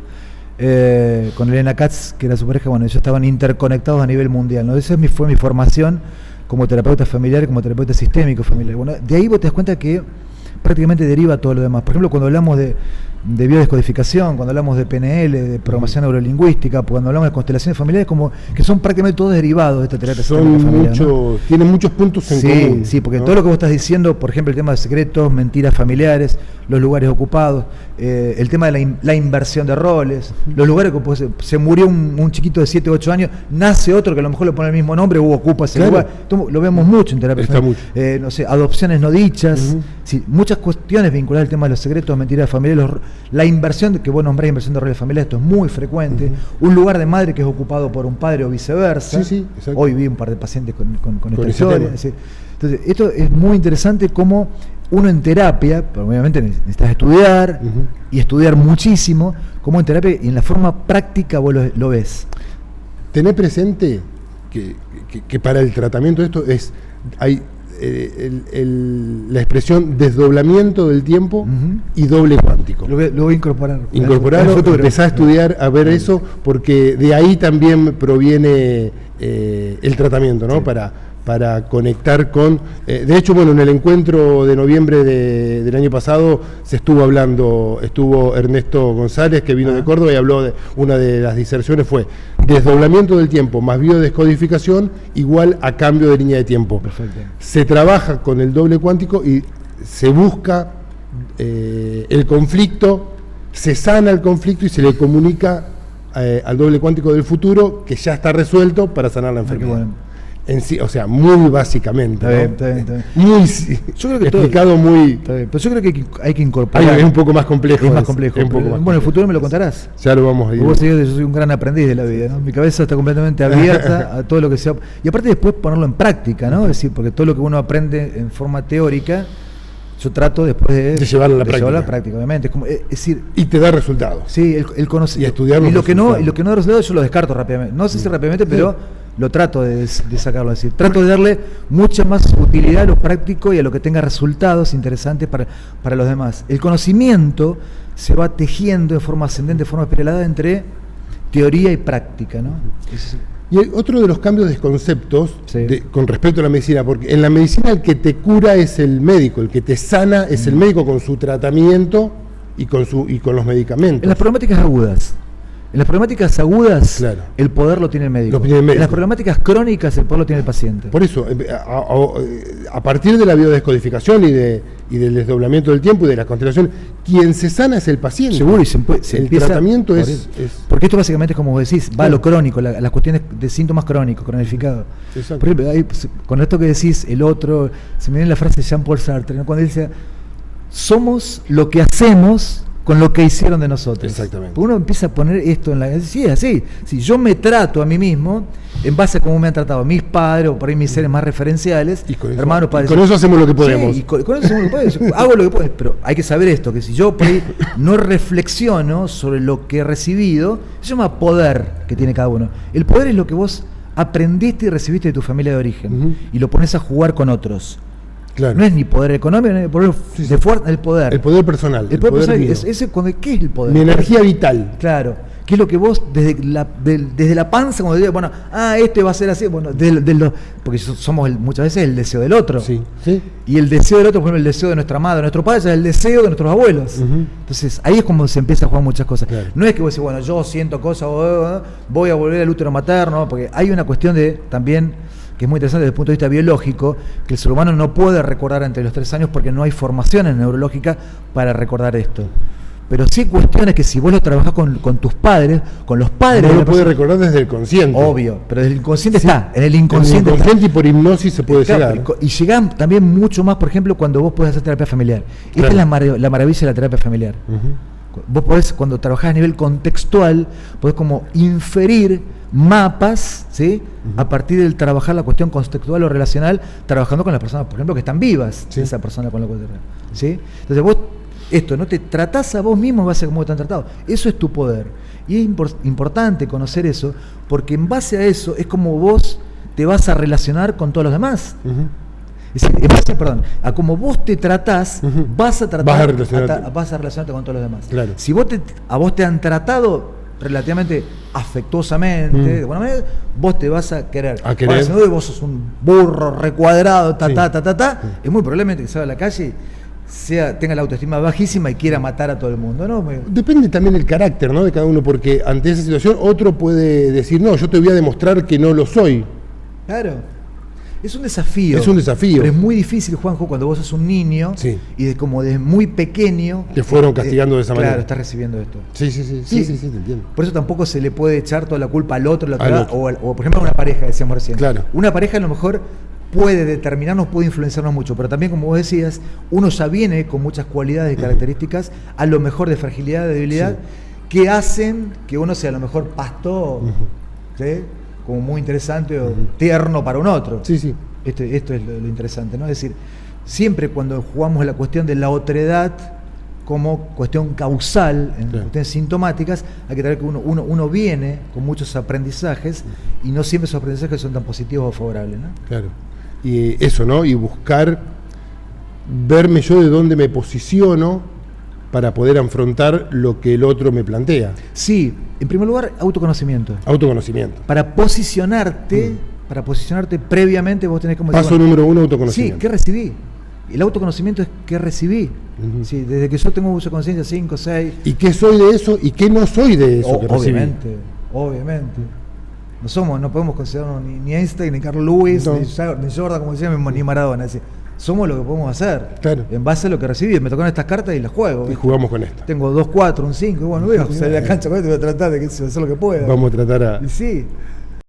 con Elena Katz, que era su pareja. Bueno, ellos estaban interconectados a nivel mundial, ¿no? Esa fue mi formación como terapeuta familiar, como terapeuta sistémico familiar. Bueno, de ahí vos te das cuenta que prácticamente deriva todo lo demás. Por ejemplo, cuando hablamos de biodescodificación, cuando hablamos de PNL, de programación neurolingüística, cuando hablamos de constelaciones familiares, como que son prácticamente todos derivados de esta terapia familiar, ¿no? Tienen muchos puntos en común. Sí, porque todo lo que vos estás diciendo, por ejemplo, el tema de secretos, mentiras familiares, los lugares ocupados, el tema de la inversión de roles, los lugares que pues, se murió un chiquito de 7 o 8 años, nace otro que a lo mejor le pone el mismo nombre o ocupa ese lugar. Esto lo vemos mucho en terapia familiar. No sé, adopciones no dichas, sí, muchas cuestiones vinculadas al tema de los secretos, mentiras familiares, la inversión, que vos nombrás inversión de roles familiares, esto es muy frecuente, un lugar de madre que es ocupado por un padre o viceversa. Sí, hoy vi un par de pacientes con esta historia. Entonces, esto es muy interesante cómo uno en terapia, pero obviamente necesitas estudiar y estudiar muchísimo, como en terapia y en la forma práctica vos lo ves. Tené presente que para el tratamiento de esto hay la expresión desdoblamiento del tiempo y doble cuántico. Lo voy a incorporar. Incorporarlo, empezá a estudiar, a ver eso, porque de ahí también proviene el tratamiento, ¿no? Sí. Para conectar con... de hecho, bueno, en el encuentro de noviembre del año pasado estuvo Ernesto González, que vino de Córdoba, y habló de una de las diserciones fue desdoblamiento del tiempo más biodescodificación igual a cambio de línea de tiempo. Perfecto. Se trabaja con el doble cuántico y se busca el conflicto, se sana el conflicto y se le comunica al doble cuántico del futuro que ya está resuelto para sanar la enfermedad. En sí, o sea, muy básicamente. Está bien. Muy, yo creo que explicado muy... Pero yo creo que hay que incorporar... es un poco más complejo. Es más complejo. Bueno, el futuro me lo contarás. Ya lo vamos a ir. Vos sabés que yo soy un gran aprendiz de la vida, ¿no? Mi cabeza está completamente abierta a todo lo que sea... Y aparte después ponerlo en práctica, ¿no? Es decir, porque todo lo que uno aprende en forma teórica, yo trato después de llevarlo a la práctica, obviamente. Es decir, y te da resultados. Sí, el conocimiento. Y estudiarlo. Y lo que no da resultados yo lo descarto rápidamente. No sé si rápidamente, pero... lo trato de sacarlo, es decir, trato de darle mucha más utilidad a lo práctico y a lo que tenga resultados interesantes para los demás. El conocimiento se va tejiendo de forma ascendente, de forma espiralada entre teoría y práctica, ¿no? Y hay otro de los cambios de conceptos con respecto a la medicina, porque en la medicina el que te cura es el médico, el que te sana es el médico con su tratamiento y con los medicamentos. En las problemáticas agudas. En las problemáticas agudas, el poder lo tiene el médico. En las problemáticas crónicas, el poder lo tiene el paciente. Por eso, a partir de la biodescodificación y del desdoblamiento del tiempo y de la constelación, quien se sana es el paciente. Seguro, y el tratamiento es... Porque esto básicamente es como vos decís, va a lo crónico, las cuestiones de síntomas crónicos, cronificados. Por ejemplo, con esto que decís, el otro, se me viene la frase de Jean-Paul Sartre, ¿no? Cuando él decía, somos lo que hacemos con lo que hicieron de nosotros. Exactamente. Porque uno empieza a poner esto en la... Sí, es así. Si yo me trato a mí mismo en base a cómo me han tratado mis padres o por ahí mis seres más referenciales, hermanos, padres... Con eso hacemos lo que podemos. Sí, y con eso hacemos lo que podemos. Hago lo que puedo. Pero hay que saber esto, que si yo por ahí no reflexiono sobre lo que he recibido, se llama poder que tiene cada uno. El poder es lo que vos aprendiste y recibiste de tu familia de origen. Y lo pones a jugar con otros. Claro. No es ni poder económico, ni poder de fuerza, el poder. El poder personal. El poder personal ¿qué es el poder? Mi energía vital. Claro. ¿Qué es lo que vos, desde la panza, cuando digas, bueno, este va a ser así, bueno, porque somos muchas veces el deseo del otro. Sí. Y el deseo del otro, por ejemplo, el deseo de nuestra madre, de nuestro padre, es el deseo de nuestros abuelos. Entonces, ahí es como se empieza a jugar muchas cosas. Claro. No es que vos decís, bueno, yo siento cosas, voy a volver al útero materno, porque hay una cuestión de también... que es muy interesante desde el punto de vista biológico, que el ser humano no puede recordar entre los 3 años porque no hay formaciones neurológicas para recordar esto. Pero sí hay cuestiones que si vos lo trabajás con tus padres, con los padres... No lo puede recordar desde el consciente. Obvio, pero desde el inconsciente está, en el inconsciente y por hipnosis se puede llegar. Y llegan también mucho más, por ejemplo, cuando vos podés hacer terapia familiar. Esta es la maravilla de la terapia familiar. Vos podés, cuando trabajás a nivel contextual, podés como inferir mapas, ¿sí? A partir del trabajar la cuestión contextual o relacional, trabajando con las personas, por ejemplo, que están vivas, esa persona con la cual ¿sí? Entonces vos, no te tratás a vos mismo en base a cómo te han tratado. Eso es tu poder. Y es importante conocer eso, porque en base a eso es como vos te vas a relacionar con todos los demás. Es decir, en base, a como vos te tratás, vas a relacionarte con todos los demás. Claro. Si a vos te han tratado relativamente afectuosamente, de buena manera, vos te vas a querer. Ahora, si no, vos sos un burro recuadrado, es muy probablemente que salga a la calle tenga la autoestima bajísima y quiera matar a todo el mundo, ¿no? Depende también del carácter, ¿no?, de cada uno, porque ante esa situación otro puede decir, no, yo te voy a demostrar que no lo soy. Claro. Es un desafío. Es un desafío. Pero es muy difícil, Juanjo, cuando vos sos un niño y como desde muy pequeño... Te fueron castigando de esa manera. Claro, estás recibiendo esto. Sí, te entiendo. Por eso tampoco se le puede echar toda la culpa al otro, o por ejemplo a una pareja, decíamos recién. Claro. Una pareja a lo mejor puede determinarnos, puede influenciarnos mucho, pero también, como vos decías, uno ya viene con muchas cualidades y características, a lo mejor de fragilidad, de debilidad, que hacen que uno sea a lo mejor pasto, ¿sí?, como muy interesante o tierno para un otro. Sí. Esto es lo interesante, ¿no? Es decir, siempre cuando jugamos la cuestión de la otredad como cuestión causal, en cuestiones sintomáticas, hay que tener que uno viene con muchos aprendizajes y no siempre esos aprendizajes son tan positivos o favorables, ¿no? Claro. Y eso, ¿no? Y buscar verme yo de dónde me posiciono para poder afrontar lo que el otro me plantea. Sí, en primer lugar, autoconocimiento. Autoconocimiento. Para posicionarte previamente vos tenés como... Paso número 1, autoconocimiento. Sí, ¿qué recibí? El autoconocimiento es qué recibí. Sí, desde que yo tengo uso de conciencia 5, 6... ¿Y qué soy de eso y qué no soy de eso que recibí? Obviamente. No podemos considerarnos ni Einstein, ni Carl Lewis, ni Jordan, como decía, ni Maradona. Es decir, somos lo que podemos hacer, en base a lo que recibí. Me tocaron estas cartas y las juego. Y jugamos con esta. Tengo 2, 4, un 5, y bueno, voy a salir a la cancha con esto y voy a tratar de hacer lo que pueda. Vamos a tratar a... Y sí.